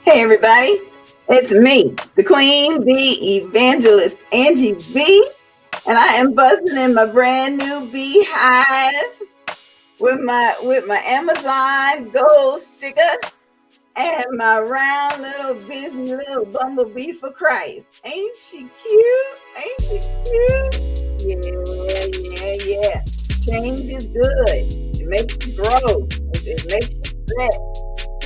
Hey everybody, it's me, the Queen Bee Evangelist Angie B, and I am buzzing in my brand new beehive with my Amazon Gold sticker and my round little busy little bumblebee for Christ. Ain't she cute? Ain't she cute? Yeah. Change is good. It makes you grow. It makes you stretch.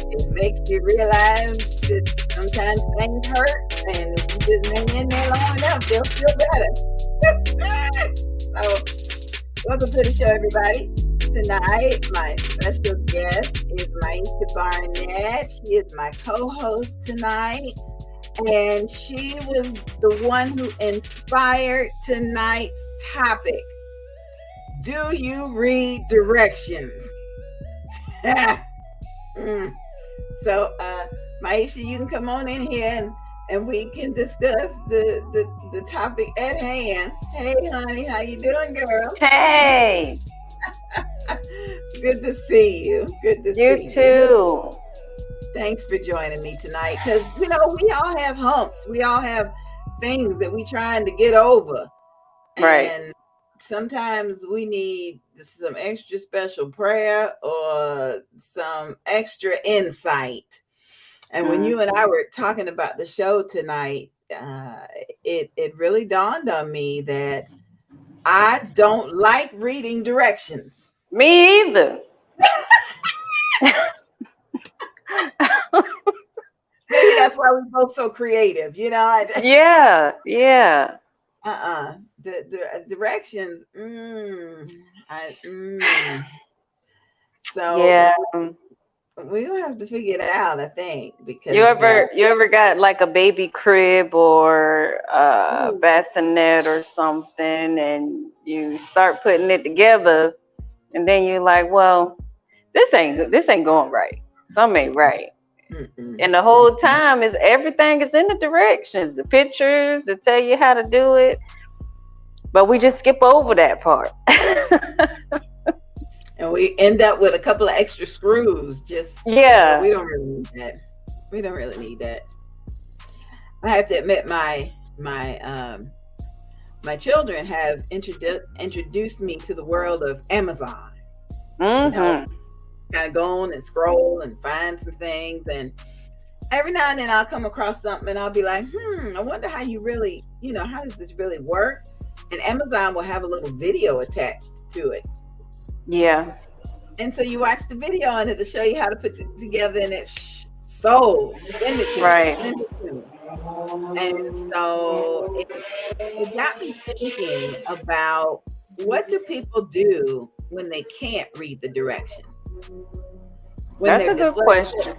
It makes you realize that sometimes things hurt, and if you just hang in there long enough, they'll feel better. So, welcome to the show, everybody. Tonight, my special guest is Myechia Barnett. She is my co-host tonight, and she was the one who inspired tonight's topic. Do you read directions? So, Myechia, you can come on in here and we can discuss the topic at hand. Hey, honey, how you doing, girl? Hey. Good to see you. Good to see you. You too. Thanks for joining me tonight. Because, we all have humps. We all have things that we're trying to get over. Right. And sometimes we need some extra special prayer or some extra insight. And when you and I were talking about the show tonight, it really dawned on me that I don't like reading directions. Me either. Maybe that's why we're both so creative, Yeah. The directions. So yeah. We'll have to figure it out, I think, because you ever got like a baby crib or a bassinet or something, and you start putting it together, and then you're like, well, this ain't going right. Something ain't right. And the whole time everything is in the directions, the pictures that tell you how to do it, but we just skip over that part. And we end up with a couple of extra screws. We don't really need that. We don't really need that. I have to admit, my children have introduced me to the world of Amazon. Kind of go on and scroll and find some things, and every now and then I'll come across something and I'll be like, I wonder how you really, how does this really work? And Amazon will have a little video attached to it. Yeah. And so you watch the video and it'll show you how to put it together, and it's sold. Send it to right. me. Send it to me. And so it got me thinking about, what do people do when they can't read the directions? That's a good question.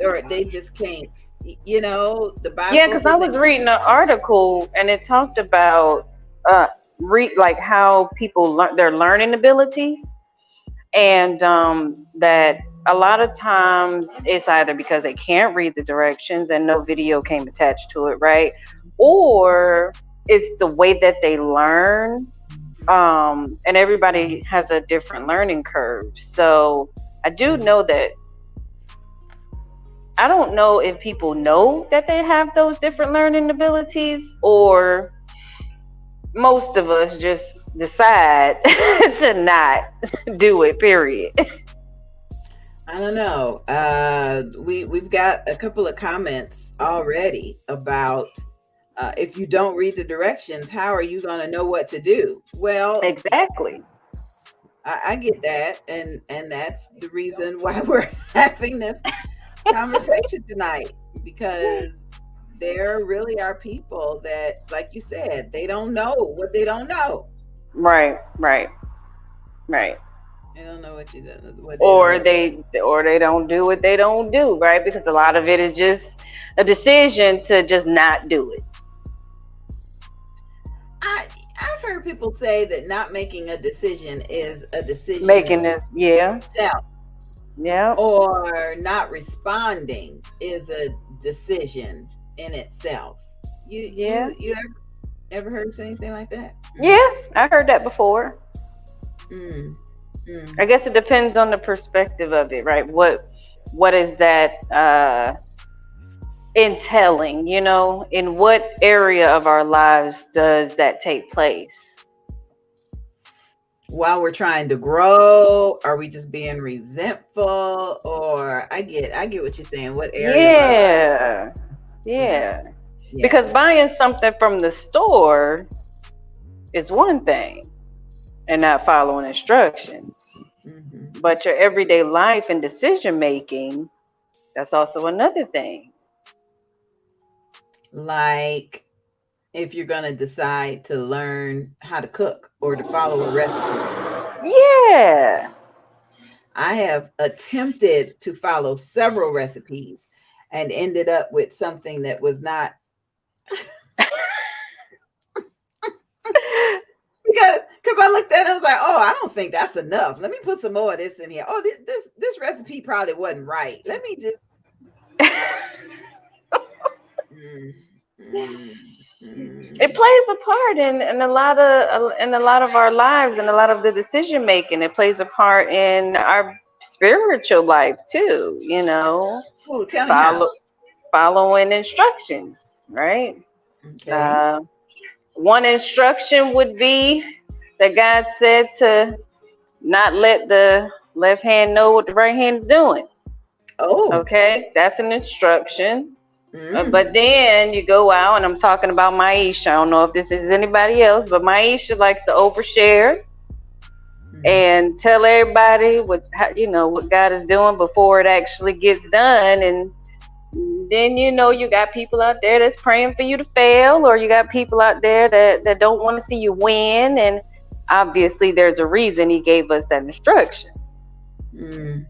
Or they just can't, the Bible. Yeah, because I was reading an article and it talked about like how people learn their learning abilities, and that a lot of times it's either because they can't read the directions and no video came attached to it, right? Or it's the way that they learn, and everybody has a different learning curve. So I do know that, I don't know if people know that they have those different learning abilities, or most of us just decide to not do it, period. I don't know. We've got a couple of comments already about if you don't read the directions, how are you going to know what to do? Well, exactly. I get that, and that's the reason why we're having this conversation tonight, because there really are people that, like you said, they don't know what they don't know. Right. They don't know what you do. Or they don't do what they don't do, right? Because a lot of it is just a decision to just not do it. I've heard people say that not making a decision is a decision. Making this, yeah. Itself. Yeah. Or not responding is a decision in itself. You ever heard anything like that? Yeah, I heard that before. I guess it depends on the perspective of it, right? What is that in telling, in what area of our lives does that take place? While we're trying to grow, are we just being resentful? Or I get what you're saying. What area of our life? Yeah. Yeah. Yeah. Yeah. Because buying something from the store is one thing and not following instructions. Hmm. But your everyday life and decision making, that's also another thing. Like if you're going to decide to learn how to cook or to follow a recipe. Yeah. I have attempted to follow several recipes and ended up with something that was not, because I looked at it, I was like, oh, I don't think that's enough. Let me put some more of this in here. Oh, this recipe probably wasn't right. Let me just. Mm, mm, It mm. plays a part in a lot of our lives and a lot of the decision making. It plays a part in our spiritual life too, Oh, tell me how. follow following instructions, right? Okay. Uh, one instruction would be that God said to not let the left hand know what the right hand is doing. Oh. Okay, that's an instruction. But Mm. then you go out, and I'm talking about Myechia. I don't know if this is anybody else, but Myechia likes to overshare Mm. and tell everybody what God is doing before it actually gets done. And then you got people out there that's praying for you to fail, or you got people out there that don't want to see you win. And obviously, there's a reason He gave us that instruction, Mm.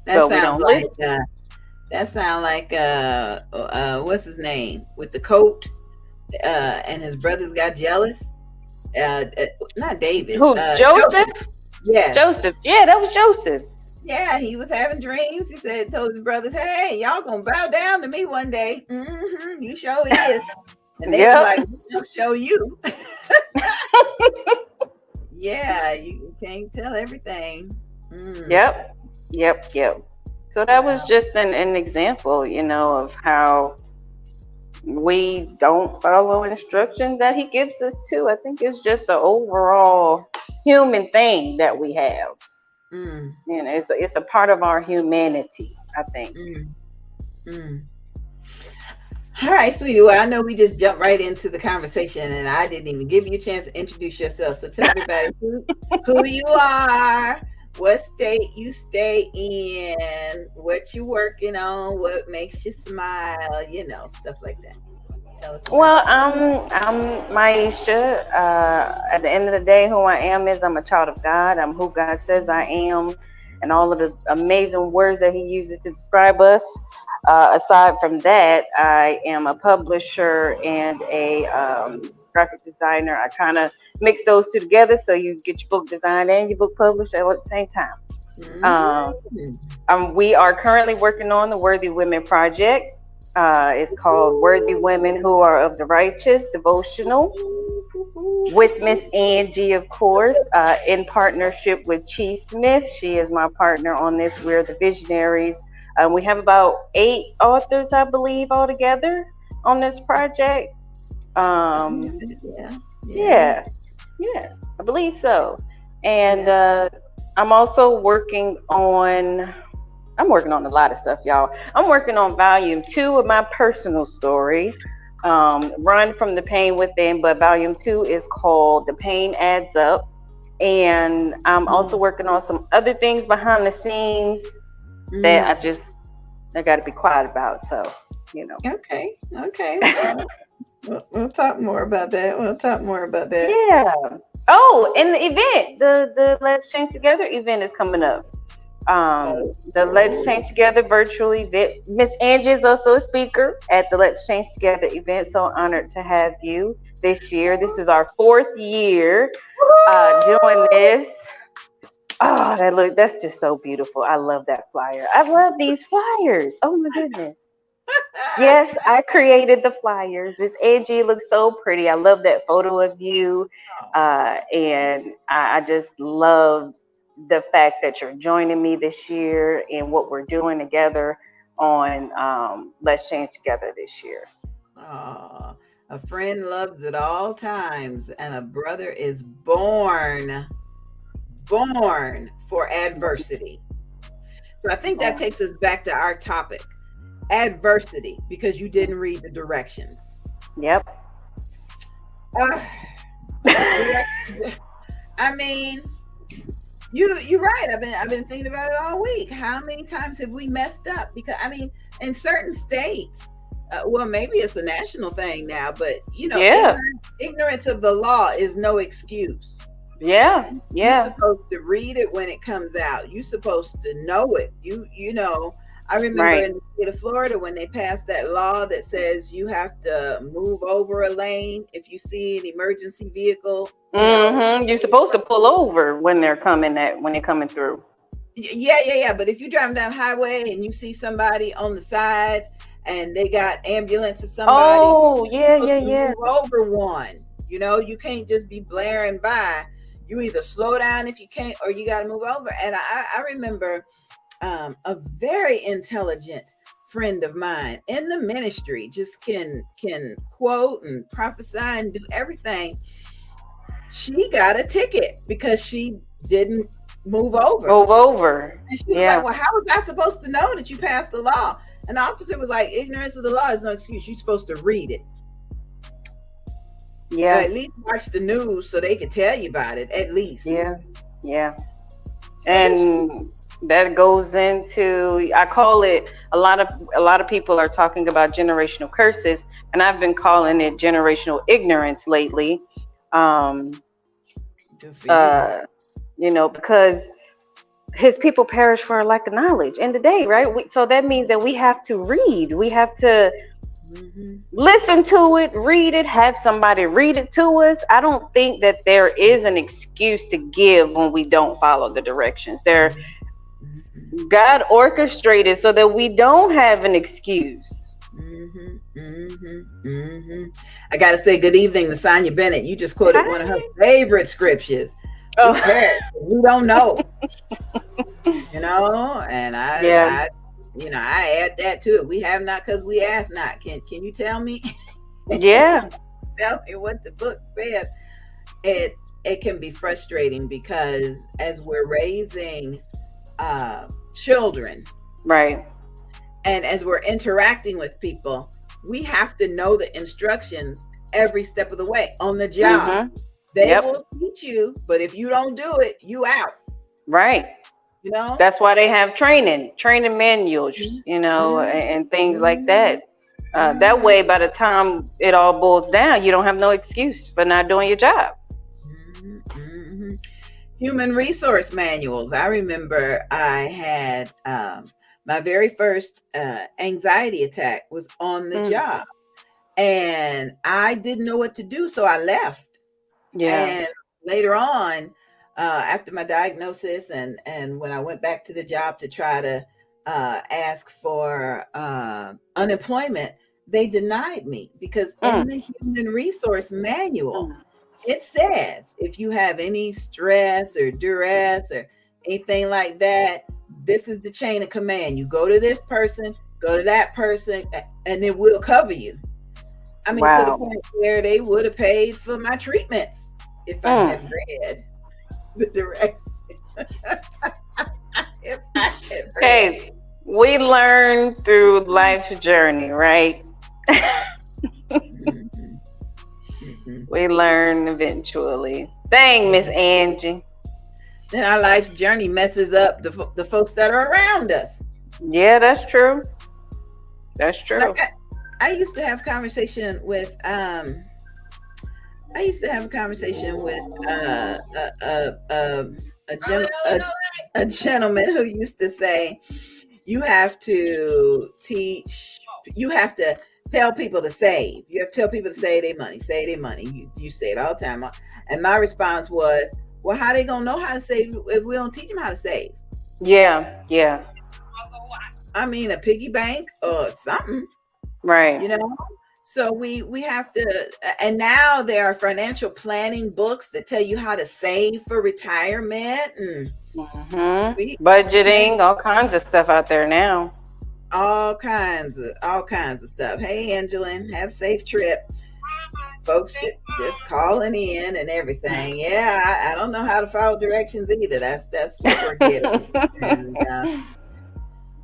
That but we sounds don't like listen. what's his name with the coat? And his brothers got jealous. Not David. Who? Joseph. Joseph? Yes. Joseph. Yeah, that was Joseph. Yeah, he was having dreams. He said, told his brothers, "Hey, y'all gonna bow down to me one day." You sure is. And they was Yep. like, "We'll show you." Yeah, you can't tell everything. Mm, Yep. Yep. Yep. So that was wow. just an example, of how we don't follow instructions that he gives us too. I think it's just an overall human thing that we have. Mm, It's a part of our humanity, I think. mm, mm. All right, sweetie. Well, I know we just jumped right into the conversation, and I didn't even give you a chance to introduce yourself. So tell everybody who you are, what state you stay in, what you're working on, what makes you smile, stuff like that. Tell us about Well, you. I'm Myechia. At the end of the day, who I am is I'm a child of God. I'm who God says I am, and all of the amazing words that He uses to describe us. Aside from that, I am a publisher and a graphic designer. I kind of mix those two together, so you get your book designed and your book published at the same time. Um, Mm. we are currently working on the Worthy Women Project. It's called Worthy Women Who Are of the Righteous devotional with Miss Angie, of course, in partnership with Chi Smith. She is my partner on this. We're the visionaries. We have about 8 authors, I believe, altogether on this project. Sounds Um, good. Yeah. Yeah. yeah, yeah, I believe so. And Yeah. I'm also working on I'm working on a lot of stuff, y'all. I'm working on volume 2 of my personal story, Run from the Pain Within, but volume 2 is called The Pain Adds Up. And I'm also Mm. working on some other things behind the scenes that Mm. I got to be quiet about. So. Okay. Okay. We'll talk more about that. We'll talk more about that. Yeah. Oh, and the event, the Let's Change Together event is coming up. The Let's Oh. Change Together virtual event. Miss Angie is also a speaker at the Let's Change Together event. So honored to have you this year. This is our 4th year doing this. Oh, that's just so beautiful. I love that flyer. I love these flyers. Oh my goodness. Yes, I created the flyers. Miss Angie looks so pretty. I love that photo of you. And I just love the fact that you're joining me this year and what we're doing together on Let's Change Together this year. Oh, a friend loves at all times, and a brother is born for adversity. So I think that takes us back to our topic, adversity, because you didn't read the directions. Yep. I mean, you're right. I've been thinking about it all week. How many times have we messed up? Because I mean, in certain states, well, maybe it's a national thing now, but ignorance of the law is no excuse. Yeah. You're supposed to read it when it comes out. You're supposed to know it. You know. I remember in the state of Florida when they passed that law that says you have to move over a lane if you see an emergency vehicle. You're supposed to pull over when they're coming through. Yeah. But if you're driving down the highway and you see somebody on the side and they got ambulance or somebody, move over one. You can't just be blaring by. You either slow down if you can't, or you got to move over. And I remember a very intelligent friend of mine in the ministry, just can quote and prophesy and do everything. She got a ticket because she didn't move over. And she was like, well, how was I supposed to know that you passed the law? And the officer was like, ignorance of the law is no excuse. You're supposed to read it. Yeah. Or at least watch the news so they could tell you about it, at least. Yeah. So and that goes into, I call it, a lot of people are talking about generational curses, and I've been calling it generational ignorance lately. Because his people perish for lack of knowledge in the day, right? So that means that we have to read. We have to listen to it, read it, have somebody read it to us. I don't think that there is an excuse to give when we don't follow the directions. God orchestrated so that we don't have an excuse. I gotta say good evening to Sonia Bennett. You just quoted one of her favorite scriptures. We don't know. And I add that to it. We have not because we ask not. Can you tell me? Yeah. Tell me what the book says. It can be frustrating because as we're raising children, right, and as we're interacting with people, we have to know the instructions every step of the way on the job. They will teach you, but if you don't do it, you out. Right. That's why they have training manuals, and things like that. That way, by the time it all boils down, you don't have no excuse for not doing your job. Human resource manuals. I remember I had my very first anxiety attack was on the job, and I didn't know what to do, so I left. And later on, after my diagnosis and when I went back to the job to try to ask for unemployment, they denied me because in the human resource manual, it says if you have any stress or duress or anything like that, this is the chain of command. You go to this person, go to that person, and it will cover you. I mean, to the point where they would have paid for my treatments if I had read the direction. Hey, we learn through life's journey, right? We learn eventually. Dang, Miss Angie. Then our life's journey messes up the folks that are around us. Yeah, that's true. That's true. Like I used to have conversation with a gentleman who used to say, you have to tell people to save. You have to tell people to save their money. You say it all the time. And my response was, well, how they gonna know how to save if we don't teach them how to save? Yeah. I mean, a piggy bank or something. Right. So we have to, and now there are financial planning books that tell you how to save for retirement and budgeting, all kinds of stuff out there now. all kinds of stuff. Hey, Angeline, have safe trip. Folks just calling in and everything. Yeah, I don't know how to follow directions either. That's what we're getting.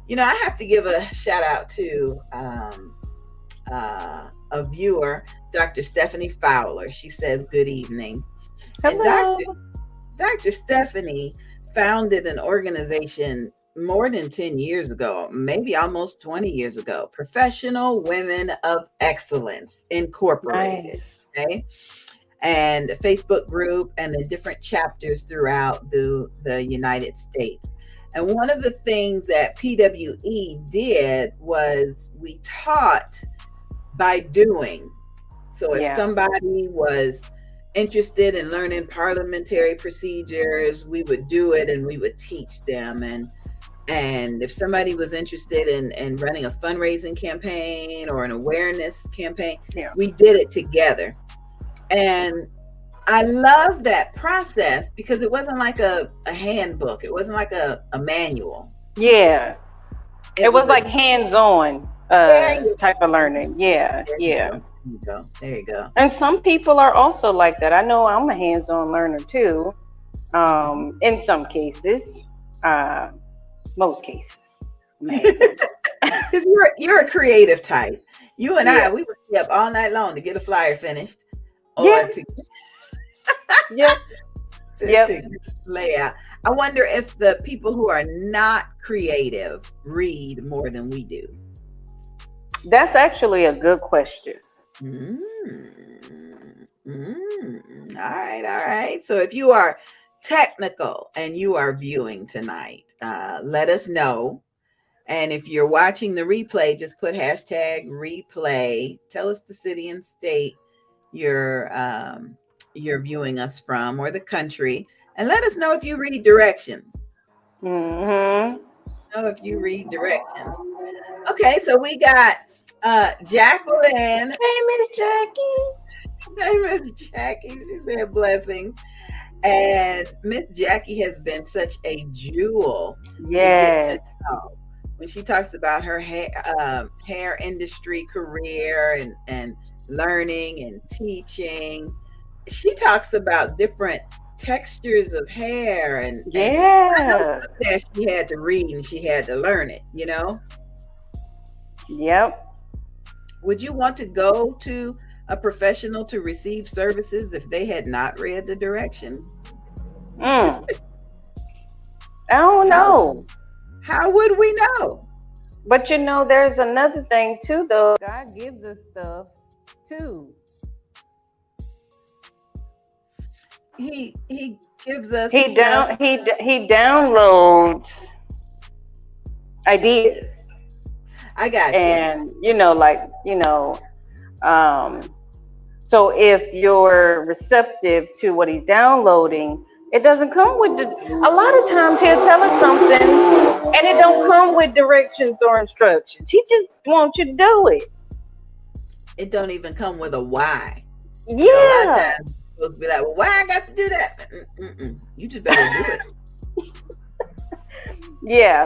And I have to give a shout out to a viewer, Dr. Stephanie Fowler. She says, "Good evening." And Hello. Dr. Stephanie founded an organization more than 10 years ago, maybe almost 20 years ago, Professional Women of Excellence Incorporated. Nice. Okay. And a Facebook group and the different chapters throughout the United States. And one of the things that PWE did was we taught by doing. So if somebody was interested in learning parliamentary procedures, we would do it and we would teach them. And if somebody was interested in running a fundraising campaign or an awareness campaign, we did it together. And I love that process because it wasn't like a handbook. It wasn't like a manual. Yeah. It was like hands-on type of learning. Yeah. There you go. And some people are also like that. I know I'm a hands-on learner too. In some cases, most cases. Because you're a creative type. You and I, we would stay up all night long to get a flyer finished. Or to lay out. I wonder if the people who are not creative read more than we do. That's actually a good question. All right. So if you are technical and you are viewing tonight, let us know. And if you're watching the replay, just put #replay. Tell us the city and state you're viewing us from, or the country, and let us know if you read directions. Know if you read directions. Okay, so we got Jacqueline. Hey, Miss Jackie. Hey, Miss Jackie. She said blessings. And Miss Jackie has been such a jewel. Yes. When she talks about her hair industry career and learning and teaching, she talks about different textures of hair and I know that she had to read and she had to learn it, Yep. Would you want to go to a professional to receive services if they had not read the directions? I don't know. How would we know? But there's another thing too, though. God gives us stuff too. He gives us. He downloads ideas. I got you. And so if you're receptive to what he's downloading, it doesn't come with a lot of times he'll tell us something and it don't come with directions or instructions. He just wants you to do it. It don't even come with a why. Yeah. A lot of times supposed to be like, well, why I got to do that? You just better do it. Yeah.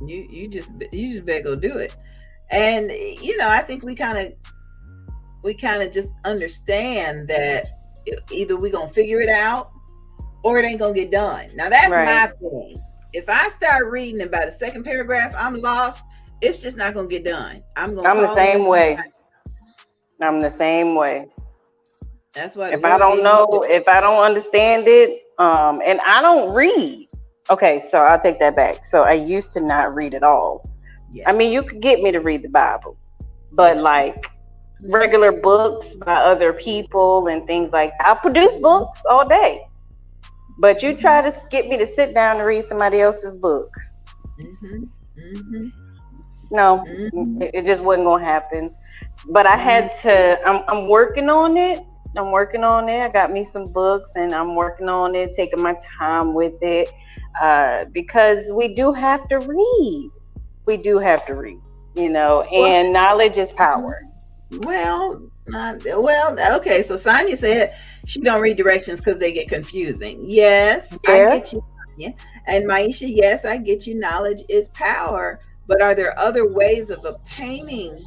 You just better go do it. And I think we kind of just understand that either we're gonna figure it out or it ain't gonna get done. Now that's my thing. If I start reading and by the second paragraph I'm lost, it's just not gonna get done. I'm the same way. I'm the same way. That's what. If I don't know, if I don't understand it, and I don't read. Okay, so I'll take that back. So I used to not read at all. Yeah. I mean, you could get me to read the Bible, but like regular books by other people and things like that. I produce books all day, but you try to get me to sit down and read somebody else's book. No, it just wasn't going to happen. But I had to, I'm working on it. I got me some books and I'm working on it, taking my time with it, because we do have to read. And knowledge is power. Well, okay. So Sonia said she don't read directions because they get confusing. Yes, I get you, Sonia. And Myechia, yes, I get you. Knowledge is power. But are there other ways of obtaining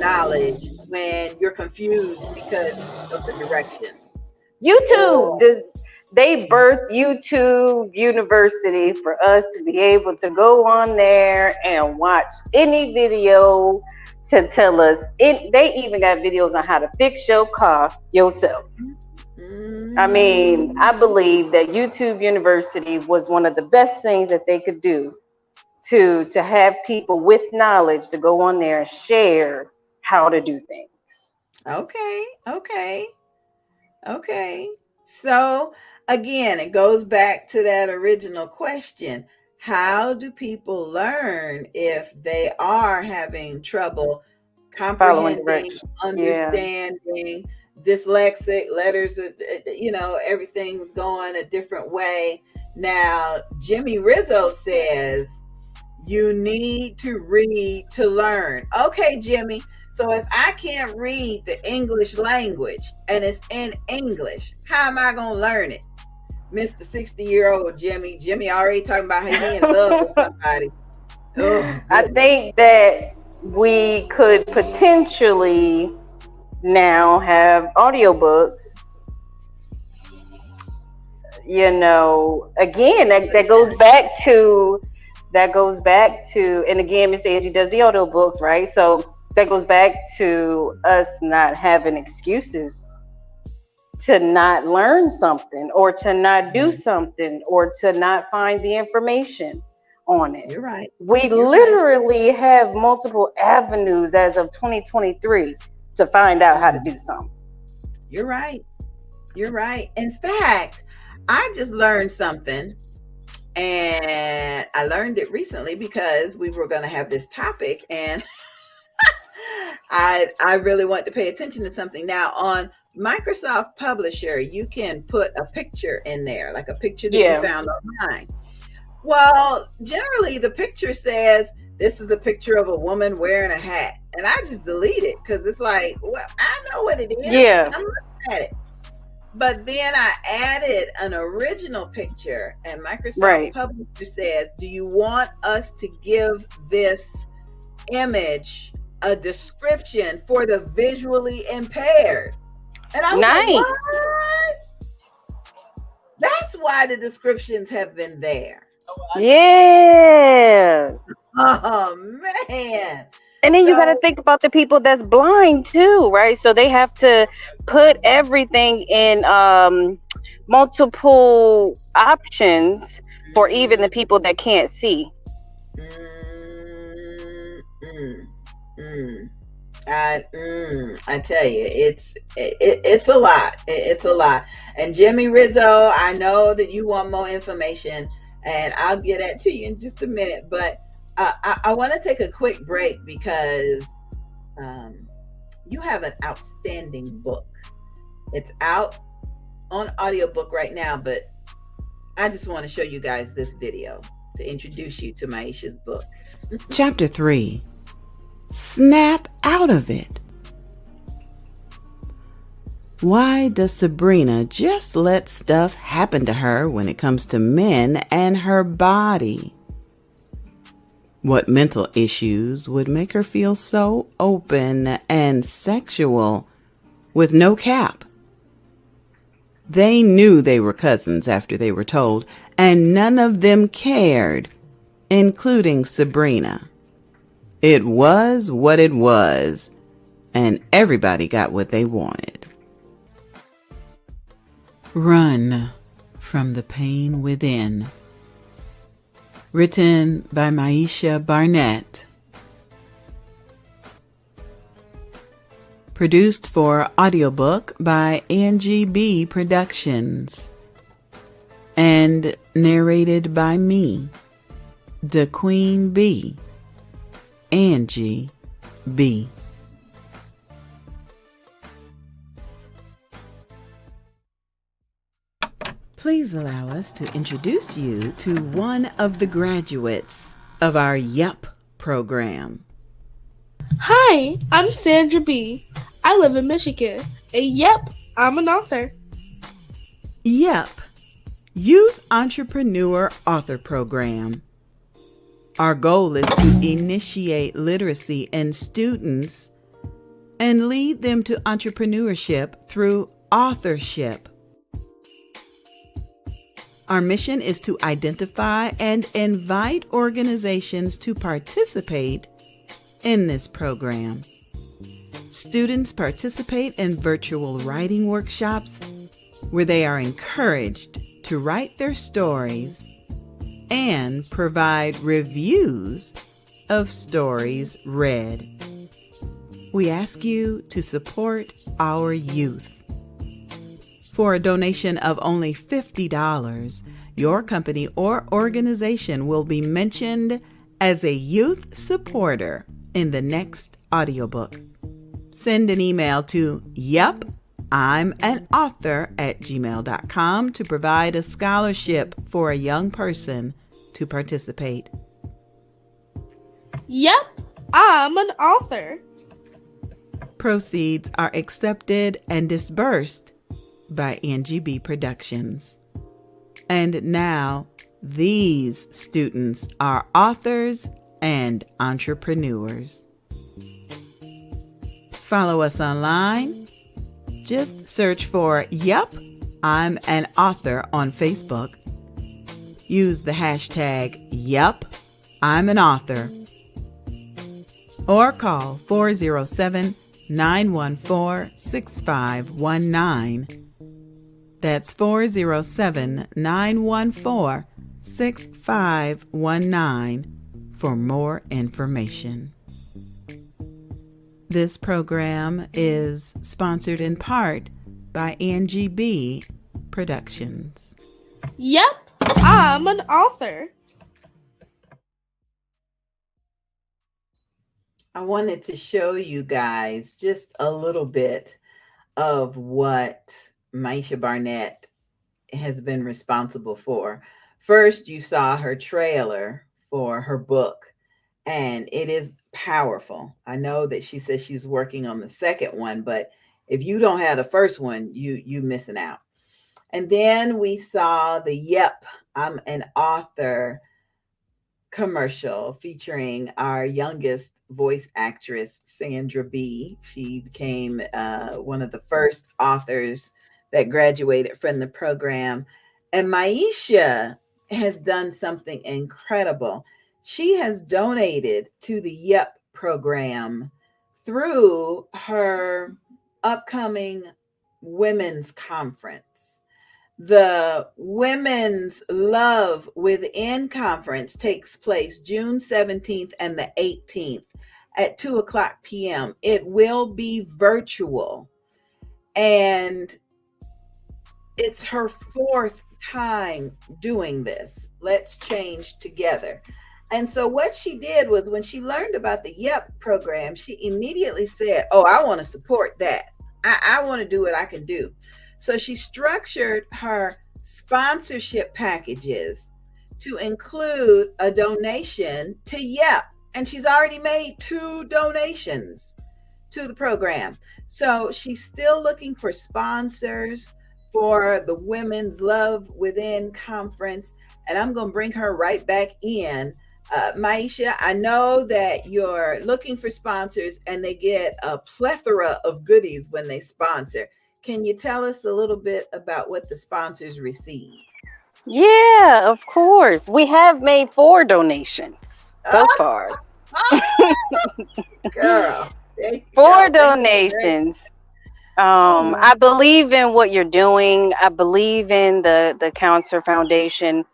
knowledge when you're confused because of the direction? YouTube, Or they birthed YouTube University for us to be able to go on there and watch any video to tell us. They even got videos on how to fix your car yourself. I mean, I believe that YouTube University was one of the best things that they could do to have people with knowledge to go on there and share how to do things. okay. So again, it goes back to that original question. How do people learn if they are having trouble Following comprehending, direction. Yeah. understanding, dyslexic, letters, everything's going a different way. Now, Jimmy Rizzo says you need to read to learn. Okay, Jimmy. So if I can't read the English language and it's in English, how am I going to learn it? Mr. 60-year-old Jimmy. Jimmy already talking about how he in love with somebody. Oh, I think that we could potentially now have audiobooks. Again, that goes back to, and again, Miss Angie does the audiobooks, right? So that goes back to us not having excuses to not learn something or to not do something or to not find the information on it. You're right. We literally have multiple avenues as of 2023 to find out how to do something. You're right. In fact, I just learned something, and I learned it recently because we were going to have this topic, and I really want to pay attention to something. Now, on Microsoft Publisher, you can put a picture in there, like a picture that you found online. Well, generally the picture says this is a picture of a woman wearing a hat, and I just delete it because it's like, well, I know what it is. Yeah. I'm looking at it. But then I added an original picture, and Microsoft Publisher says, do you want us to give this image a description for the visually impaired? And I was like, what? That's why the descriptions have been there. Yeah. Oh, man. And then you got to think about the people that's blind too, right? So they have to put everything in multiple options for even the people that can't see. I tell you, it's a lot. It's a lot. And Jimmy Rizzo, I know that you want more information, and I'll get that to you in just a minute. But I want to take a quick break because you have an outstanding book. It's out on audiobook right now, but I just want to show you guys this video to introduce you to Myechia's book. Chapter 3. Snap out of it. Why does Sabrina just let stuff happen to her when it comes to men and her body? What mental issues would make her feel so open and sexual with no cap? They knew they were cousins after they were told, and none of them cared, including Sabrina. It was what it was, and everybody got what they wanted. Run from the pain within. Written by Myechia Barnett. Produced for audiobook by Angie B. Productions. And narrated by me, the Queen Bee, Angie B. Please allow us to introduce you to one of the graduates of our YUP program. Hi, I'm Sandra B. I live in Michigan. And yep, I'm an author. YUP, Youth Entrepreneur Author Program. Our goal is to initiate literacy in students and lead them to entrepreneurship through authorship. Our mission is to identify and invite organizations to participate in this program. Students participate in virtual writing workshops where they are encouraged to write their stories and provide reviews of stories read. We ask you to support our youth. For a donation of only $50, your company or organization will be mentioned as a youth supporter in the next audiobook. Send an email to yup!'I'm-an-author@gmail.com to provide a scholarship for a young person to participate. Yep, I'm an author. Proceeds are accepted and disbursed by Angie B. Productions. And now, these students are authors and entrepreneurs. Follow us online. Just search for Yup, I'm an Author on Facebook. Use the hashtag Yup, I'm an Author. Or call 407-914-6519. That's 407-914-6519 for more information. This program is sponsored in part by Angie B. Productions. Yep, I'm an author. I wanted to show you guys just a little bit of what Myechia Barnett has been responsible for. First, you saw her trailer for her book, and it is powerful. I know that she says she's working on the second one, but if you don't have the first one, you missing out. And then we saw the Yep, I'm an Author commercial featuring our youngest voice actress, Sandra B. She became one of the first authors that graduated from the program. And Myechia has done something incredible. She has donated to the Yep program through her upcoming women's conference. The Women's Love Within Conference takes place June 17th and the 18th at 2:00 p.m. It will be virtual, and it's her fourth time doing this. Let's change together. And so what she did was, when she learned about the YEP program, she immediately said, oh, I want to support that. I want to do what I can do. So she structured her sponsorship packages to include a donation to YEP. And she's already made 2 donations to the program. So she's still looking for sponsors for the Women's Love Within Conference. And I'm going to bring her right back in. Myechia, I know that you're looking for sponsors, and they get a plethora of goodies when they sponsor. Can you tell us a little bit about what the sponsors receive? Yeah, of course. We have made 4 donations so far. Girl. 4 donations. I believe in what you're doing. I believe in the Cancer Foundation,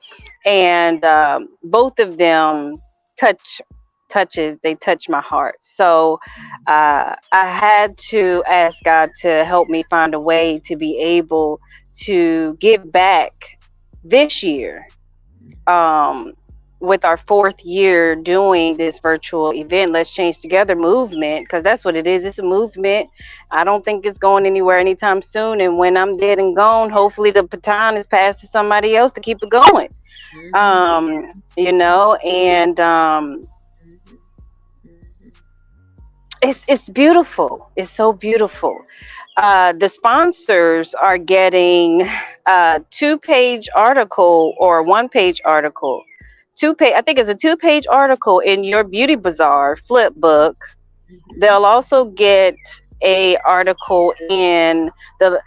and both of them touch my heart. So I had to ask God to help me find a way to be able to give back this year, with our 4th year doing this virtual event, Let's Change Together movement, because that's what it is. It's a movement. I don't think it's going anywhere anytime soon. And when I'm dead and gone, hopefully the baton is passed to somebody else to keep it going. It's beautiful. It's so beautiful. The sponsors are getting a 2-page article or 1-page article 2-page. I think it's a 2-page article in your Beauty Bazaar flip book. Mhm. They'll also get a article in the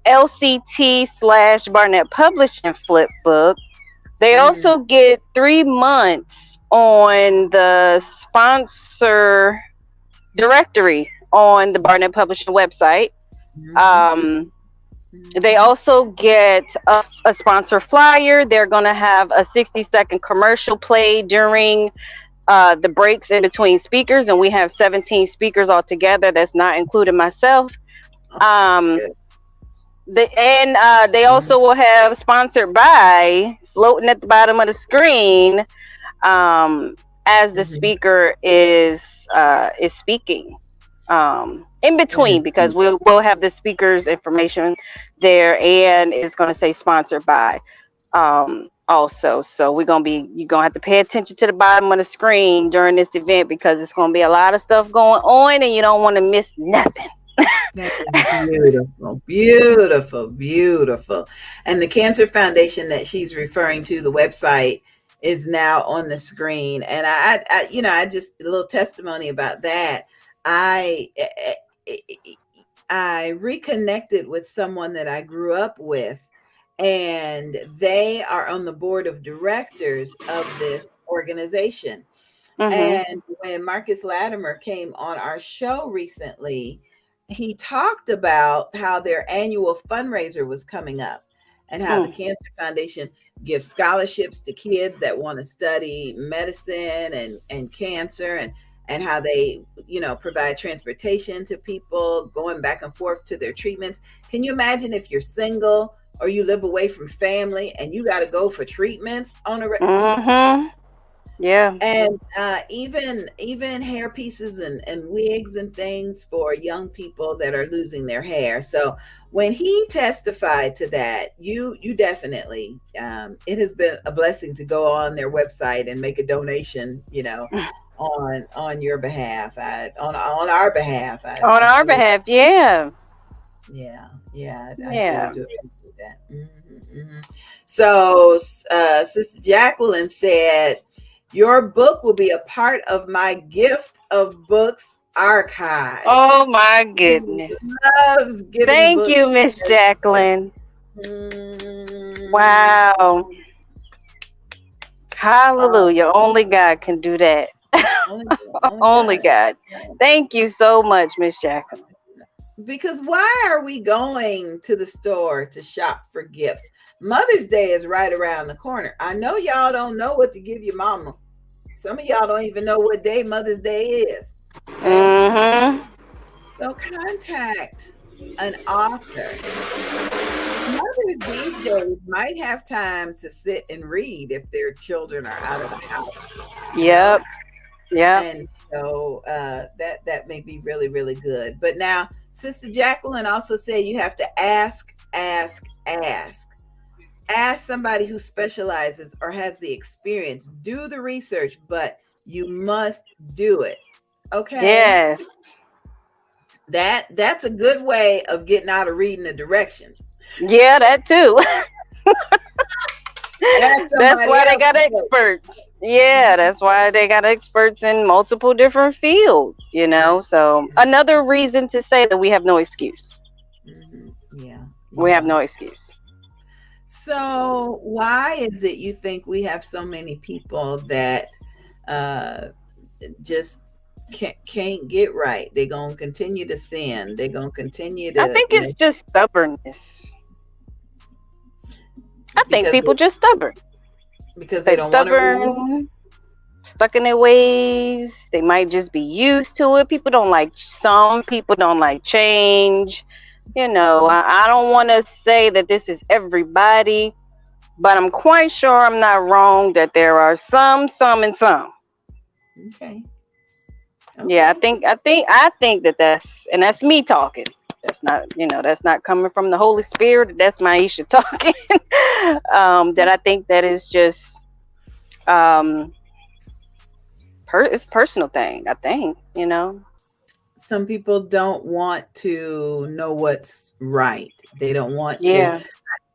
LCT/Barnett Publishing flip book. They Mm. also get 3 months on the sponsor directory on the Barnett Publishing website. Mhm. Um, they Mhm. also get a sponsor flyer. They're going to have a 60-second commercial play during the breaks in between speakers, and we have 17 speakers altogether. That's not including myself. Oh, Um, good. they also will have sponsored by floating at the bottom of the screen um, as the Mhm. speaker is speaking. In That is between, because good. we'll have the speaker's information there, and it's going to say sponsored by also. So you're gonna have to pay attention to the bottom of the screen during this event, because it's gonna be a lot of stuff going on and you don't want to miss nothing. That is beautiful, beautiful, beautiful. And the Cancer Foundation that she's referring to, the website is now on the screen. And I just a little testimony about that. I I reconnected with someone that I grew up with, and they are on the board of directors of this organization. Mhm. And when Marcus Latimer came on our show recently, he talked about how their annual fundraiser was coming up and how the Mm. Cancer Foundation gives scholarships to kids that want to study medicine and cancer, and how they, provide transportation to people going back and forth to their treatments. Can you imagine if you're single or you live away from family and you got to go for treatments on a Mhm. Yeah. and even hair pieces and wigs and things for young people that are losing their hair. So when he testified to that, you definitely, it has been a blessing to go on their website and make a donation, on your behalf, on our behalf. On I our truly, behalf, yeah. yeah, I truly Yeah. do appreciate that. So, Sister Jacqueline said, your book will be a part of my gift of books archive. Oh my She goodness. loves giving Thank books. you, Miss Jacqueline. Mm, Wow. oh, Hallelujah. Only God can do that. only Only God. God. Thank you so much, Miss Jacqueline. Because why are we going to the store to shop for gifts? Mother's Day is right around the corner. I know y'all don't know what to give your mama. Some of y'all don't even know what day Mother's Day is. Okay. Mhm. So contact an author. Mothers these days might have time to sit and read if their children are out of the house, you know? Yep. Yep. And so that may be really, really good. But now, Sister Jacqueline also said you have to ask, ask, ask. Ask somebody who specializes or has the experience. Do the research, but you must do it. Okay? Yes. That's a good way of getting out of reading the directions. Yeah, that too. Ask That's somebody why they else got to experts. Yeah, that's why they got experts in multiple different fields. So another reason to say that we have no excuse. Yeah, We have yeah. no excuse. So why is it you think we have so many people that uh just can't get right? They're gonna continue to sin. They're gonna continue I to think it's just stubbornness. I think because people just stubborn. they They don't want to read. stubborn, stuck in their ways. They might just be used to it. Some people don't like change. I don't want to say that this is everybody, but I'm quite sure I'm not wrong that there are some, and some. Okay. Yeah, Okay. I think that's me talking. That's not coming from the Holy Spirit. That's Myechia talking. That I think that is just um, it's a personal thing. I think. Some people don't want to know what's right. They don't want to. Yeah.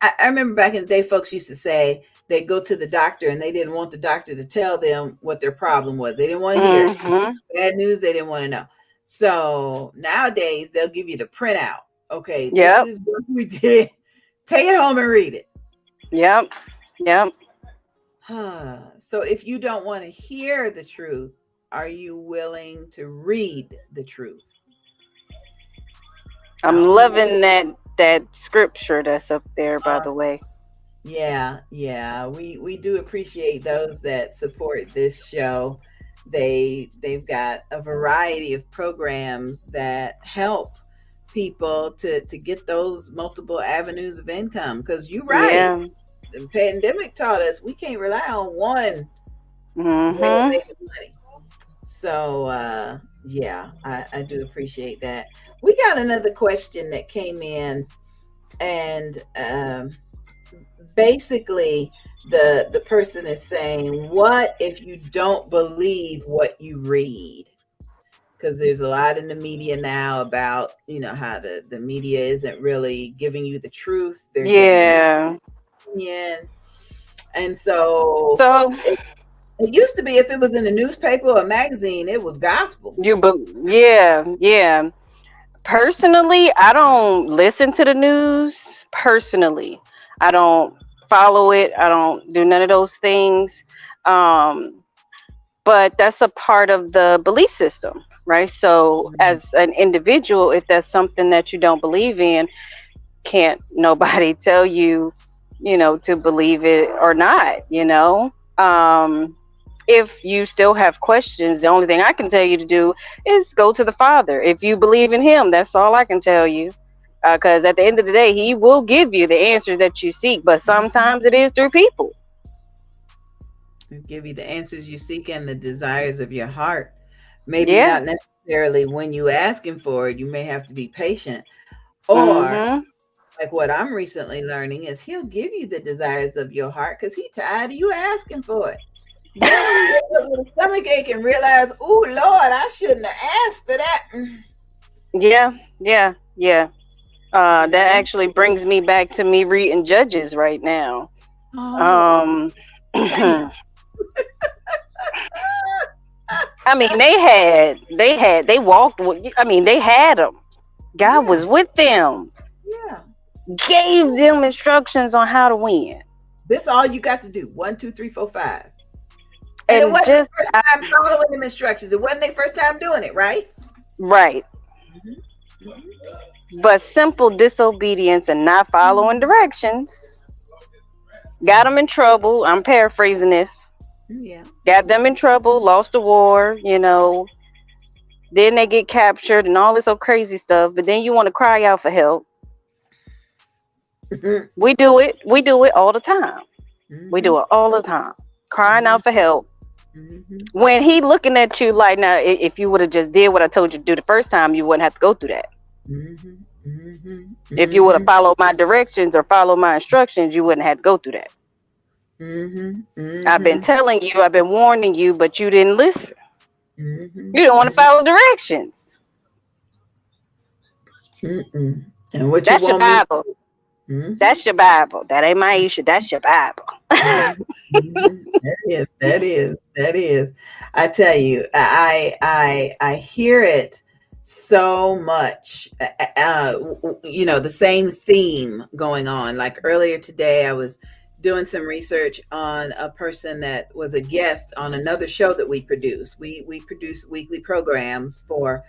I remember back in the day, folks used to say, they go to the doctor and they didn't want the doctor to tell them what their problem was. They didn't want to hear it. Mm-hmm. Bad news, they didn't want to know. So nowadays they'll give you the printout. Okay, this Yep. is what we did. Take it home and read it. Yep. Yep. So if you don't want to hear the truth, are you willing to read the truth? I'm loving that scripture that's up there, by the way. Yeah, we do appreciate those that support this show. They've got a variety of programs that help people to get those multiple avenues of income. Because you're right, Yeah. the pandemic taught us we can't rely on one way of Mm-hmm. making money. So yeah, I do appreciate that. We got another question that came in, and basically the person is saying, what if you don't believe what you read? Because there's a lot in the media now about, how the media isn't really giving you the truth. They're giving you Yeah. opinion. And so So it used to be, if it was in a newspaper or a magazine, it was gospel. yeah. Personally, I don't listen to the news. Personally, I don't follow it. I don't do none of those things. But that's a part of the belief system, right? So, as an individual, if that's something that you don't believe in, can't nobody tell you, to believe it or not. If you still have questions, the only thing I can tell you to do is go to the Father. If you believe in Him, that's all I can tell you. Because at the end of the day, He will give you the answers that you seek, but sometimes it is through people. He'll give you the answers you seek and the desires of your heart. Maybe Yeah. not necessarily when you ask Him for it. You may have to be patient. Or Mm-hmm. like what I'm recently learning is He'll give you the desires of your heart because He's tired of you asking for it. Then when you get a little stomach ache and realize, oh Lord, I shouldn't have asked for that. Yeah. That actually brings me back to me reading Judges right now. Oh, damn. I mean, they walked with, they had them. God was with them, Yeah. gave them instructions on how to win. This all you got to do. 1, 2, 3, 4, 5. And it And wasn't just, the first time following them instructions. It wasn't their first time doing it, right? right. But simple disobedience and not following directions got them in trouble. I'm paraphrasing this. Yeah. Got them in trouble, lost the war, Then they get captured and all this old crazy stuff. But then you want to cry out for help. We do it. We do it all the time. We do it all the time. Crying out for help. When He looking at you like, now, if you would have just did what I told you to do the first time, you wouldn't have to go through that. If you would have followed my directions or followed my instructions, you wouldn't have to go through that. I've been telling you, I've been warning you, but you didn't listen. You don't want to follow directions. And what That's you your want me? Bible. That's your Bible. That ain't Myechia. That's your Bible. That is. I tell you, I hear it so much. The same theme going on. Like earlier today, I was doing some research on a person that was a guest on another show that we produce. We produce weekly programs for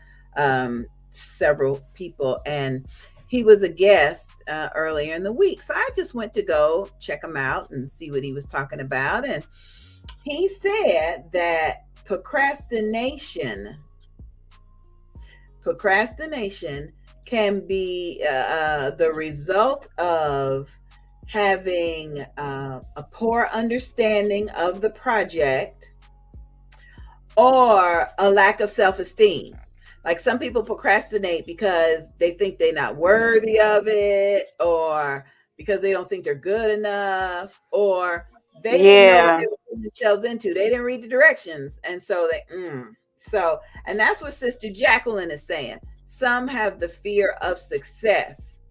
several people, and he was a guest earlier in the week. So I just went to go check him out and see what he was talking about. And he said that procrastination can be the result of having a poor understanding of the project or a lack of self-esteem. Like some people procrastinate because they think they're not worthy of it, or because they don't think they're good enough, or they didn't know what they were putting themselves into. They didn't read the directions. And so and that's what Sister Jacqueline is saying. Some have the fear of success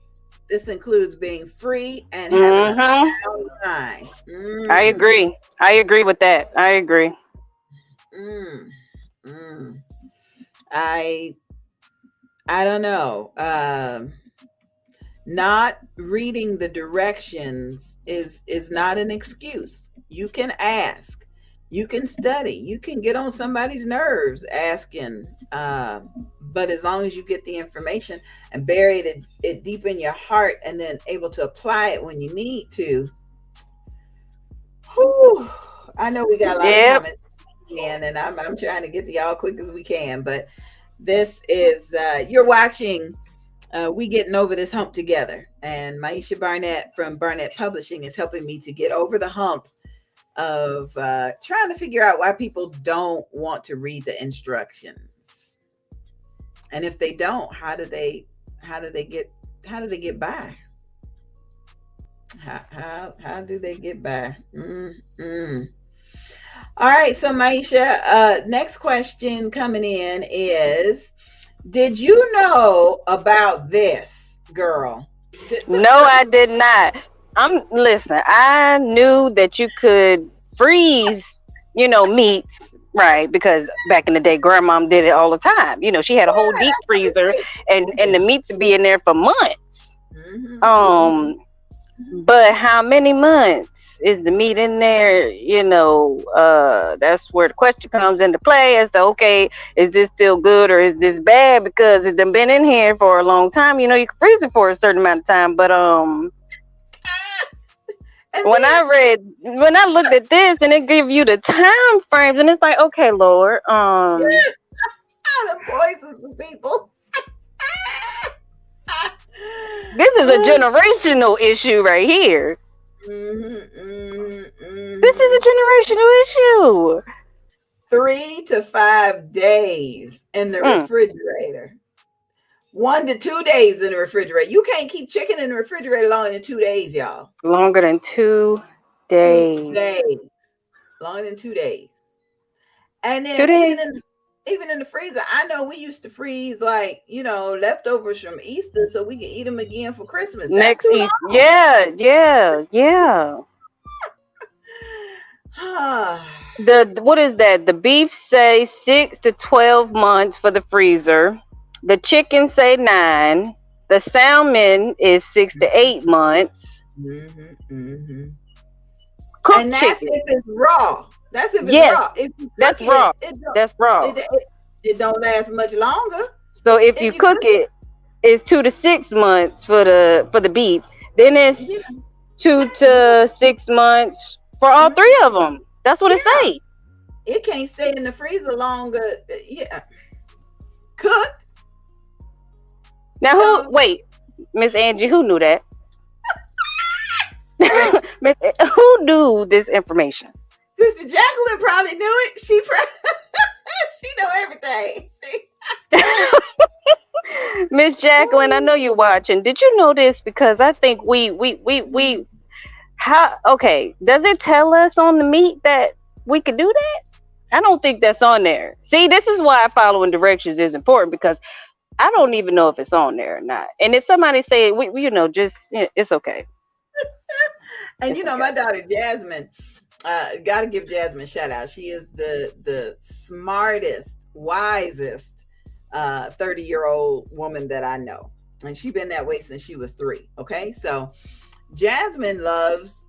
This includes being free and having a Mm-hmm. sound mind. I Mm, agree. I agree with that. I agree. mm, mm. I I don't know. Not reading the directions is not an excuse. You can ask, you can study, you can get on somebody's nerves asking, but as long as you get the information and bury it deep in your heart and then able to apply it when you need to. Whew, I know we got a lot of Yep. comments and I'm trying to get to y'all quick as we can, but this is you're watching We Getting Over This Hump Together. And Myechia Barnett from Barnett Publishing is helping me to get over the hump of trying to figure out why people don't want to read the instructions. And if they don't, how do they get by? How do they get by? Mm-mm. All right, so Myechia, next question coming in is, did you know about this, girl? No, I did not. Listen, I knew that you could freeze, meats, right? Because back in the day, grandmom did it all the time. She had a whole deep freezer and the meats would be in there for months. Mm-hmm, mm-hmm. Um, but how many months is the meat in there? That's where the question comes into play as to, okay, is this still good or is this bad? Because it's been in here for a long time. You can freeze it for a certain amount of time. But And when I looked at this and it give you the time frames, and it's like, okay, Lord, how to poison some people. this is a generational issue right here. Mm-hmm, mm-hmm, This is mm-hmm. a generational issue. 3 to 5 days in the Mm, refrigerator. 1 to 2 days in the refrigerator. You can't keep chicken in the refrigerator longer than 2 days, y'all. longer than 2 2 days. days. Longer than 2 days. And Two then days. even in the freezer, I know we used to freeze like, leftovers from Easter so we could eat them again for Christmas. That's Next too East. Yeah, yeah, yeah. long. The what is that? The beef say 6 to 12 months for the freezer. The chicken say 9. The salmon is 6 to 8 months. Mm-hmm, mm-hmm. Cooked And that's chicken. if it's raw. That's if it's Yes, raw. If you cook that's it, raw. That's raw. it don't last much longer. So if If you you cook cook it, it's 2 to 6 months for the beef. Then it's it, 2 to 6 months for all yeah, three of them. That's what it yeah, say. it can't stay in the freezer longer. Yeah, cooked. Now So, wait, Miss Angie, who knew that? wait, Who knew this information? Sister Jacqueline probably knew it. She know everything. Miss Jacqueline, I know you're watching. Did you know this? Because I think we how okay. Does it tell us on the meat that we could do that? I don't think that's on there. See, this is why following directions is important because I don't even know if it's on there or not. And if somebody say it's okay. And It's my okay. daughter Jasmine, gotta give Jasmine a shout out. She is the smartest, wisest 30-year-old woman that I know. And she's been that way since she was 3. Okay. So Jasmine loves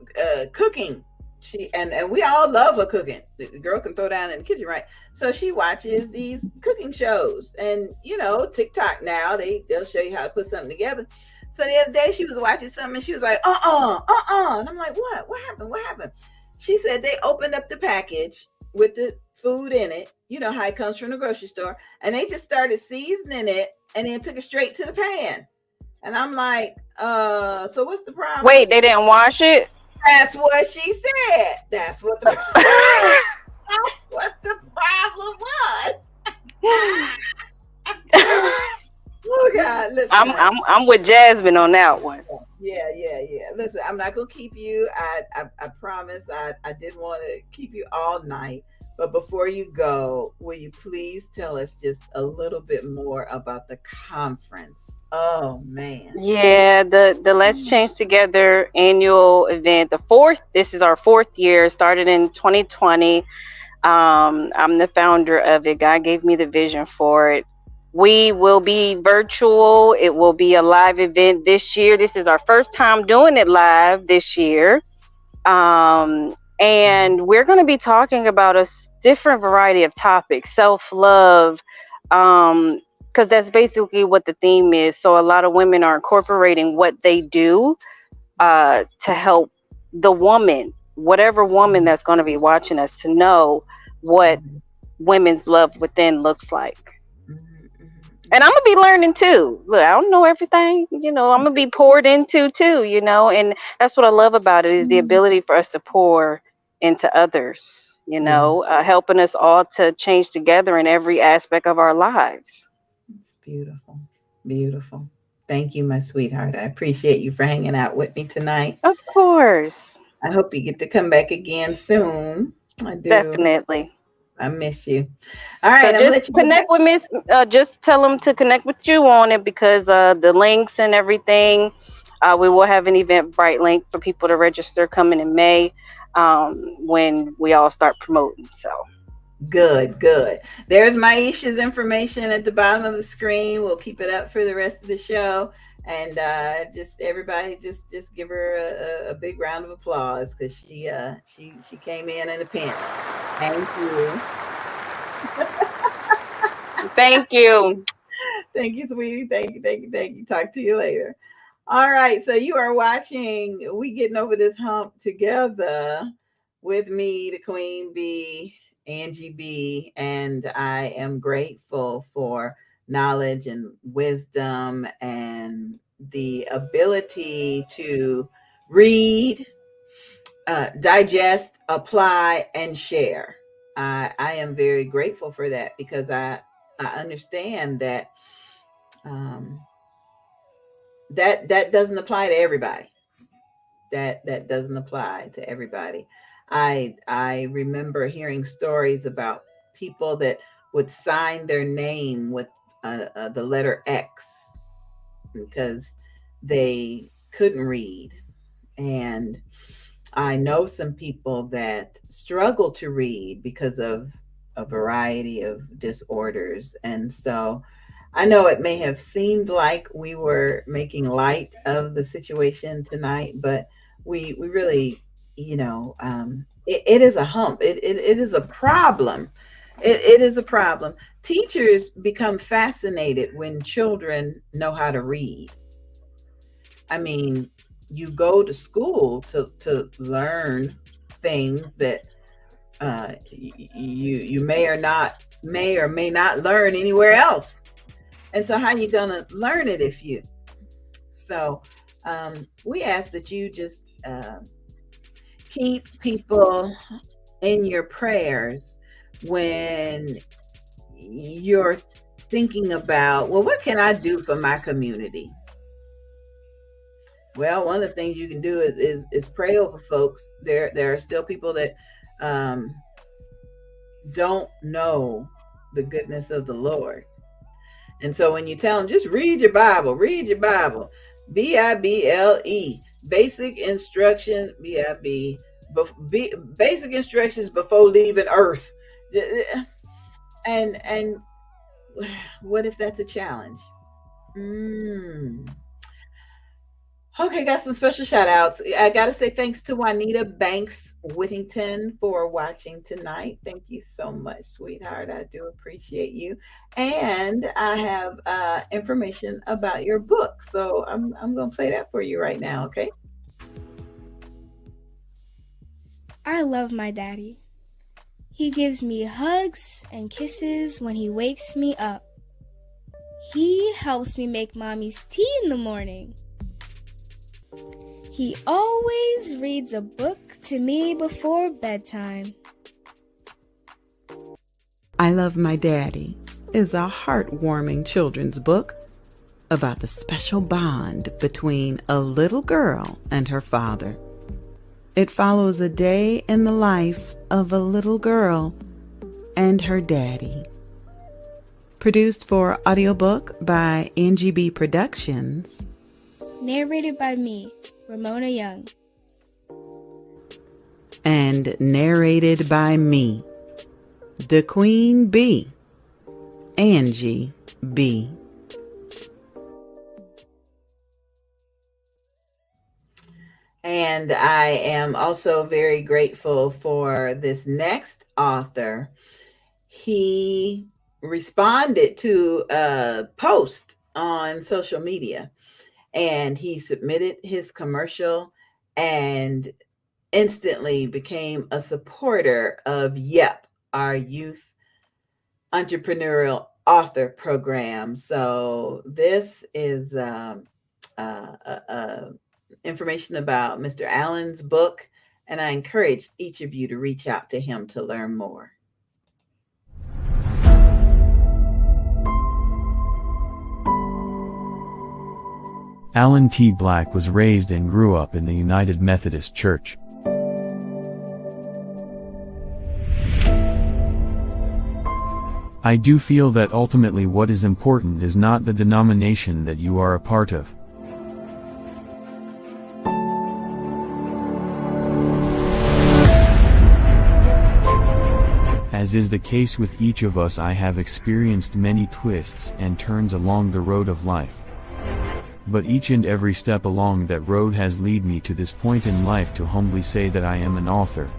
cooking. And we all love her cooking. The girl can throw down in the kitchen, right? So she watches these cooking shows, and TikTok now they'll show you how to put something together. So the other day she was watching something and she was like, and I'm like, what happened? She said they opened up the package with the food in it. You know how it comes from the grocery store, and they just started seasoning it and then took it straight to the pan. And I'm like, so what's the problem? Wait, they didn't wash it? That's what she said. That's what the problem was. Oh God, listen. I'm with Jasmine on that one. Yeah. Listen, I'm not gonna keep you. I promise. I didn't want to keep you all night, But before you go, will you please tell us just a little bit more about the conference? Oh man. Yeah, the Let's Change Together annual event, this is our fourth year, started in 2020. I'm the founder of it. God gave me the vision for it. We will be virtual. It will be a live event this year. This is our first time doing it live this year. And we're going to be talking about a different variety of topics, self-love, because that's basically what the theme is. So a lot of women are incorporating what they do to help the woman, whatever woman that's going to be watching us, to know what women's love within looks like. And I'm gonna be learning too. Look, I don't know everything, I'm gonna be poured into too, and that's what I love about it, is the ability for us to pour into others, helping us all to change together in every aspect of our lives. It's beautiful. Beautiful. Thank you, my sweetheart. I appreciate you for hanging out with me tonight. Of course. I hope you get to come back again soon. I do. Definitely. I miss you. All right. So just connect with Miss. Just tell them to connect with you on it, because the links and everything. We will have an Eventbrite link for people to register coming in May, when we all start promoting. So good. There's Myechia's information at the bottom of the screen. We'll keep it up for the rest of the show. And just everybody, just give her a big round of applause, because she came in a pinch. Thank you. Thank you. Thank you, sweetie. Thank you. Talk to you later. All right. So you are watching We Getting Over This Hump together with me, the Queen Bee, Angie B, and I am grateful for knowledge and wisdom and the ability to read, digest, apply, and share. I am very grateful for that, because I understand that that doesn't apply to everybody. That doesn't apply to everybody. I remember hearing stories about people that would sign their name with the letter X because they couldn't read. And I know some people that struggle to read because of a variety of disorders. And so I know it may have seemed like we were making light of the situation tonight, but we really, it is a hump. It is a problem. It is a problem. Teachers become fascinated when children know how to read. I mean, you go to school to learn things that you may or may not learn anywhere else. And so how are you going to learn it if you? So we ask that you just keep people in your prayers when you're thinking about, well, what can I do for my community? Well, one of the things you can do is pray over folks. There are still people that don't know the goodness of the Lord. And so when you tell them, just read your Bible, Bible, basic instructions, basic instructions before leaving Earth. And what if that's a challenge? Okay, got some special shout outs. I got to say thanks to Juanita Banks Whittington for watching tonight. Thank you so much, sweetheart. I do appreciate you. And I have information about your book. So I'm going to play that for you right now, okay? I love my daddy. He gives me hugs and kisses when he wakes me up. He helps me make mommy's tea in the morning. He always reads a book to me before bedtime. I Love My Daddy is a heartwarming children's book about the special bond between a little girl and her father. It follows a day in the life of a little girl and her daddy. Produced for audiobook by NGB Productions. Narrated by me, Ramona Young. And narrated by me, the Queen Bee, Angie B. And I am also very grateful for this next author. He responded to a post on social media, and he submitted his commercial and instantly became a supporter of YEP, our youth entrepreneurial author program. So this is information about Mr. Allen's book, and I encourage each of you to reach out to him to learn more. Alan T. Black was raised and grew up in the United Methodist Church. I do feel that ultimately what is important is not the denomination that you are a part of. As is the case with each of us, I have experienced many twists and turns along the road of life. But each and every step along that road has led me to this point in life to humbly say that I am an author.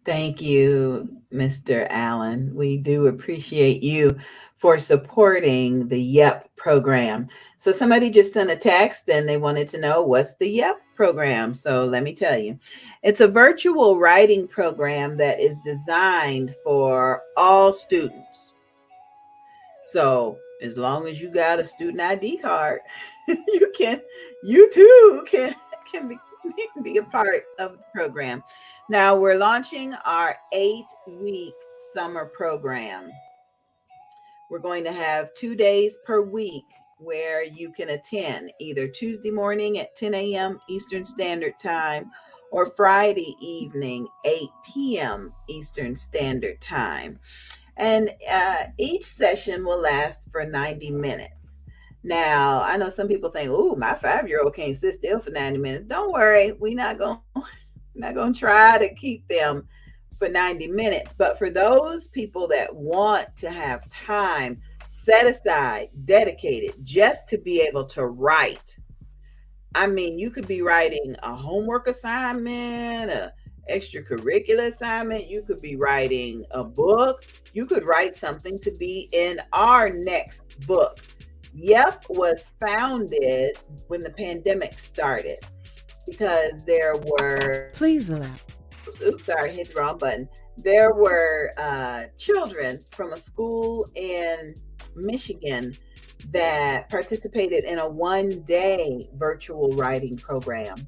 Thank you, Mr. Allen. We do appreciate you for supporting the YEP program. So somebody just sent a text and they wanted to know, what's the YEP program? So let me tell you. It's a virtual writing program that is designed for all students. So as long as you got a student ID card, you too can be a part of the program. Now we're launching our 8-week summer program. We're going to have 2 days per week where you can attend either Tuesday morning at 10 a.m. Eastern Standard Time or Friday evening, 8 p.m. Eastern Standard Time. And each session will last for 90 minutes. Now, I know some people think, "Ooh, my 5-year-old can't sit still for 90 minutes." Don't worry, we're not going to try to keep them for 90 minutes. But for those people that want to have time set aside, dedicated, just to be able to write. I mean, you could be writing a homework assignment, a extracurricular assignment. You could be writing a book. You could write something to be in our next book. YEP was founded when the pandemic started because there were... Please allow. Oops, sorry, hit the wrong button. There were children from a school in Michigan that participated in a 1-day virtual writing program.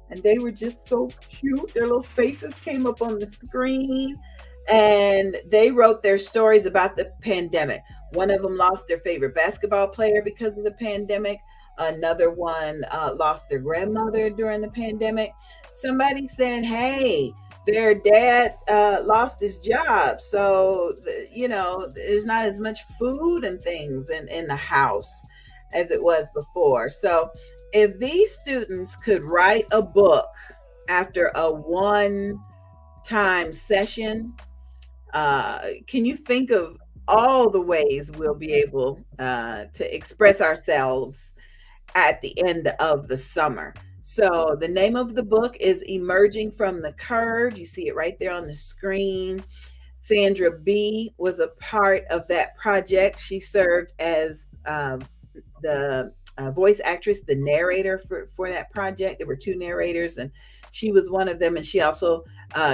And they were just so cute. Their little faces came up on the screen and they wrote their stories about the pandemic. One of them lost their favorite basketball player because of the pandemic. Another one lost their grandmother during the pandemic. Somebody said, hey, their dad lost his job. So, there's not as much food and things in the house as it was before. So if these students could write a book after a one-time session, can you think of all the ways we'll be able to express ourselves at the end of the summer? So the name of the book is Emerging from the Curve. You see it right there on the screen. Sandra B was a part of that project. She served as the voice actress, the narrator for that project. There were 2 narrators and she was one of them. And she also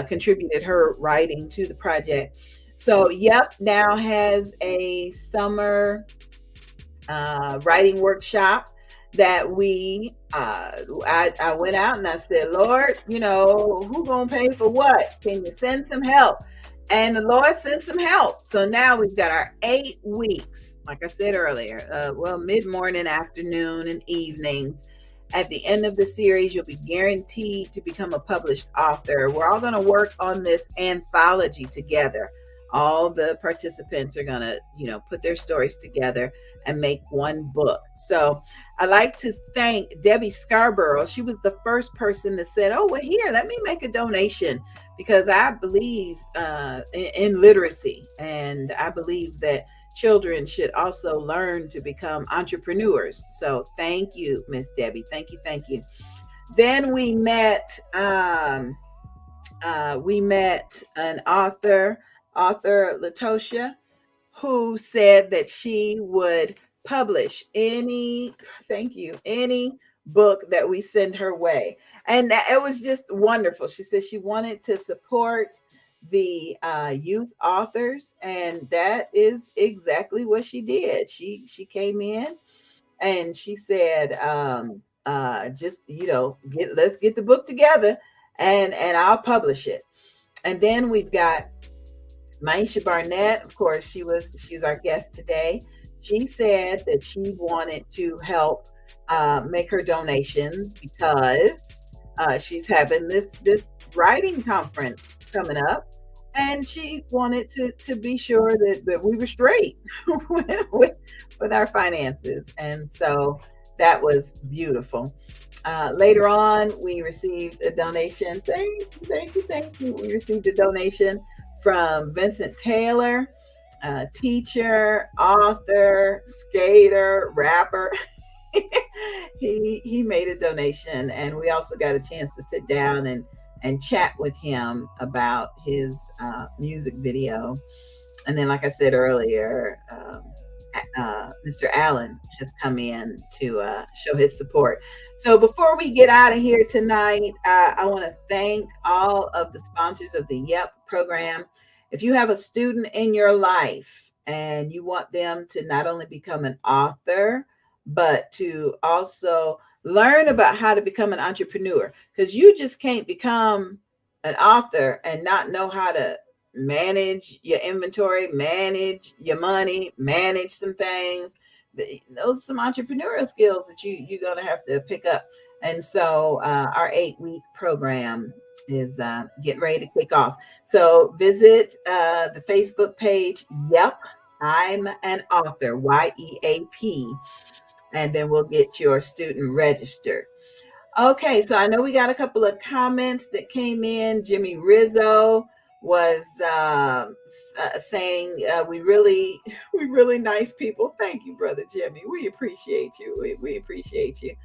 contributed her writing to the project. So, Yep now has a summer writing workshop that I went out and I said, Lord, who gonna pay for what? Can you send some help? And the Lord sent some help. So now we've got our 8 weeks, like I said earlier, mid-morning, afternoon, and evenings. At the end of the series, you'll be guaranteed to become a published author. We're all going to work on this anthology together. All the participants are going to, put their stories together and make one book. So I'd like to thank Debbie Scarborough. She was the first person that said, oh, well, here, let me make a donation, because I believe in literacy, and I believe that children should also learn to become entrepreneurs. So thank you, Miss Debbie. Thank you. Thank you. Then we met an author, Latosha, who said that she would publish any book that we send her way. And it was just wonderful. She said she wanted to support the youth authors, and that is exactly what she did. She came in and she said, let's get the book together and I'll publish it. And then we've got Myechia Barnett. Of course, she's our guest today. She said that she wanted to help make her donation because she's having this writing conference coming up, and she wanted to be sure that we were straight with our finances. And so that was beautiful. Later on, we received a donation. Thank you. We received a donation from Vincent Taylor, teacher, author, skater, rapper. He made a donation, and we also got a chance to sit down and chat with him about his music video. And then, like I said earlier, Mr. Allen has come in to show his support. So before we get out of here tonight, I want to thank all of the sponsors of the YEP program. If you have a student in your life and you want them to not only become an author, but to also learn about how to become an entrepreneur, because you just can't become an author and not know how to manage your inventory, manage your money, manage some things. Those are some entrepreneurial skills that you're going to have to pick up. And so our 8-week program is getting ready to kick off. So visit the Facebook page, Yep, I'm an Author, YEAP, and then we'll get your student registered. Okay, so I know we got a couple of comments that came in. Jimmy Rizzo was saying we really nice people. Thank you, brother Jimmy. We appreciate you. We appreciate you.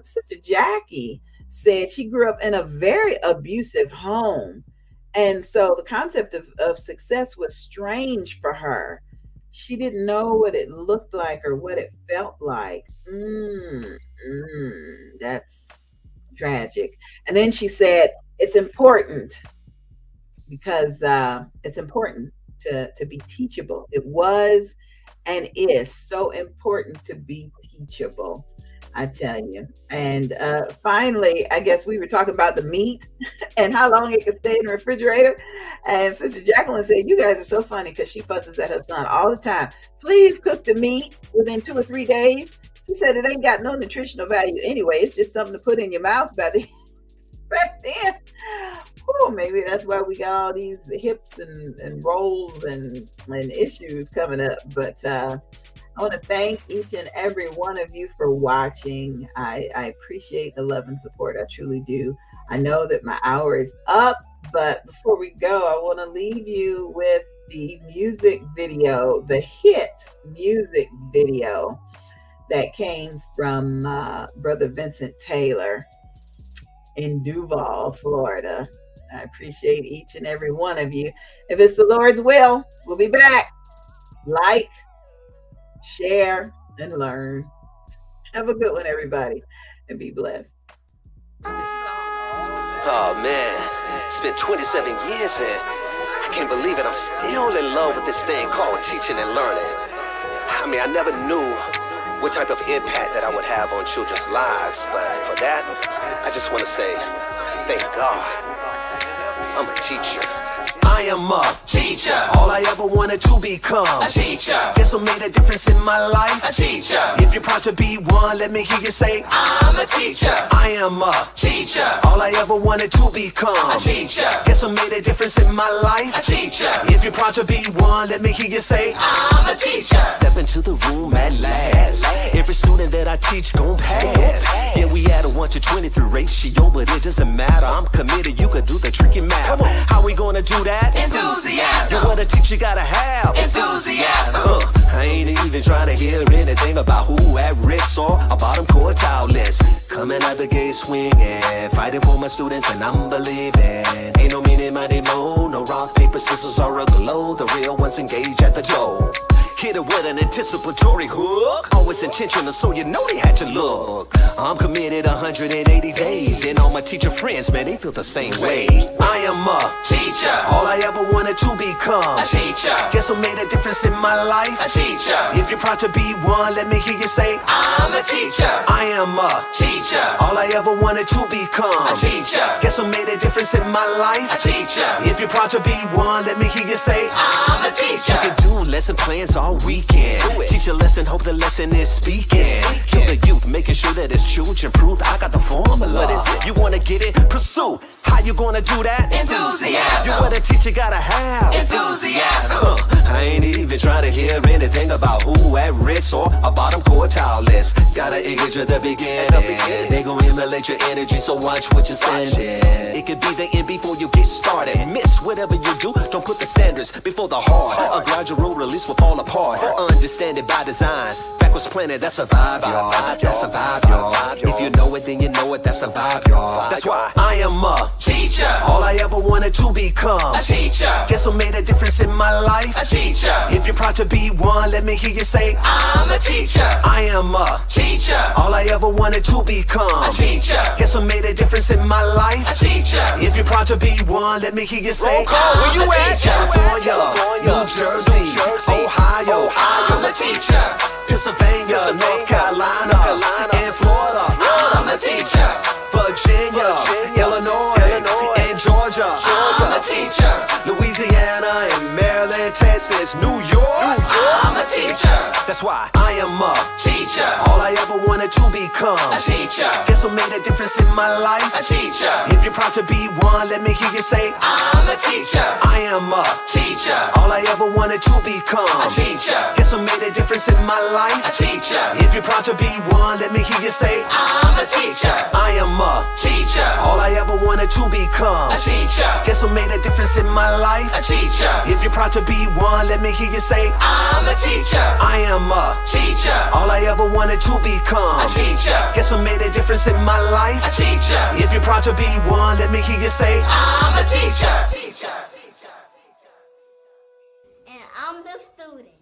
Sister Jackie said she grew up in a very abusive home, and so the concept of success was strange for her. She didn't know what it looked like or what it felt like. That's tragic. And then she said it's important because it's important to be teachable. It was and is so important to be teachable, I tell you. And finally, I guess we were talking about the meat and how long it could stay in the refrigerator. And Sister Jacqueline said, you guys are so funny, because she fusses at her son all the time. Please cook the meat within 2 or 3 days. She said it ain't got no nutritional value anyway. It's just something to put in your mouth by then. Oh, maybe that's why we got all these hips and rolls and issues coming up. But I want to thank each and every one of you for watching. I appreciate the love and support. I truly do. I know that my hour is up, but before we go, I want to leave you with the music video, the hit music video that came from Brother Vincent Taylor in Duval, Florida. I appreciate each and every one of you. If it's the Lord's will, we'll be back. Like, share, and learn. Have a good one, everybody, and be blessed. Oh man, it's been 27 years and I can't believe it. I'm still in love with this thing called teaching and learning. I mean, I never knew what type of impact that I would have on children's lives, but for that, I just want to say, thank God, I'm a teacher. I am a teacher. All I ever wanted to become a teacher. Guess what made a difference in my life? A teacher. If you're proud to be one, let me hear you say, I'm a teacher. I am a teacher. All I ever wanted to become a teacher. Guess what made a difference in my life? A teacher. If you're proud to be one, let me hear you say, I'm a teacher. Step into the room at last. Every student that I teach gon' pass. Yeah, we had a 1 to 23 ratio, but it doesn't matter. I'm committed. You could do the tricky math. How we gonna do that? Enthusiasm. You what a teacher gotta have. Enthusiasm. I ain't even trying to hear anything about who at risk or a bottom quartile list. Coming out the gate swinging, fighting for my students and I'm believing. Ain't no meaning, mighty mo, no rock, paper, scissors or a glow. The real ones engage at the door. Hit it with an anticipatory hook. Always intentional, so you know they had to look. I'm committed 180 days, and all my teacher friends, man, they feel the same way. I am a teacher. All I ever wanted to become a teacher. Guess what made a difference in my life? A teacher. If you're proud to be one, let me hear you say, I'm a teacher. I am a teacher. All I ever wanted to become a teacher. Guess what made a difference in my life? A teacher. If you're proud to be one, let me hear you say, I'm a teacher. You can do lesson plans all weekend. Teach a lesson, hope the lesson is speaking. Kill the youth, making sure that it's children proof. I got the formula. What is it? You wanna get it? Pursue. How you gonna do that? Enthusiasm. You what a teacher gotta have. Enthusiasm. I ain't even trying to hear anything about who at risk or a bottom quartile list. Gotta engage at the beginning. They gon' emulate your energy, so watch what you're sending. It could be the end before you get started. Miss whatever you do, don't put the standards before the heart. A gradual release will fall apart. Understand it by design. Backwards planted, that's a vibe, y'all. That's a vibe, y'all. If you know it, then you know it, that's a vibe, y'all. That's why I am a teacher. All I ever wanted to become a teacher. Guess what made a difference in my life? A teacher. If you're proud to be one, let me hear you say, I'm a teacher. I am a teacher. All I ever wanted to become a teacher. Guess what made a difference in my life? A teacher. If you're proud to be one, let me hear you say, where you at? California, New Jersey, Ohio, I'm a teacher. Pennsylvania, North Carolina, and Florida, I'm a teacher. Virginia, Illinois, and Georgia, I'm a teacher. Louisiana and Maryland, Texas, New York, I'm a teacher. That's why I am a teacher. All I ever wanted to become a teacher. Guess what made a difference in my life? A teacher. If you're proud to be one, let me hear you say, I'm a teacher. I am a teacher. All I ever wanted to become a teacher. Guess what made a difference in my life? A teacher. If you're proud to be one, let me hear you say, I'm a teacher. I am a teacher. All I ever wanted to become a teacher. Guess what made a difference in my life? A teacher. If you're proud to be one, let me hear you say, I'm a teacher. I am a teacher. All I ever wanted to become a teacher. Guess what made a difference in my life? A teacher. If you're proud to be one, let me hear you say, I'm a teacher. And I'm the student.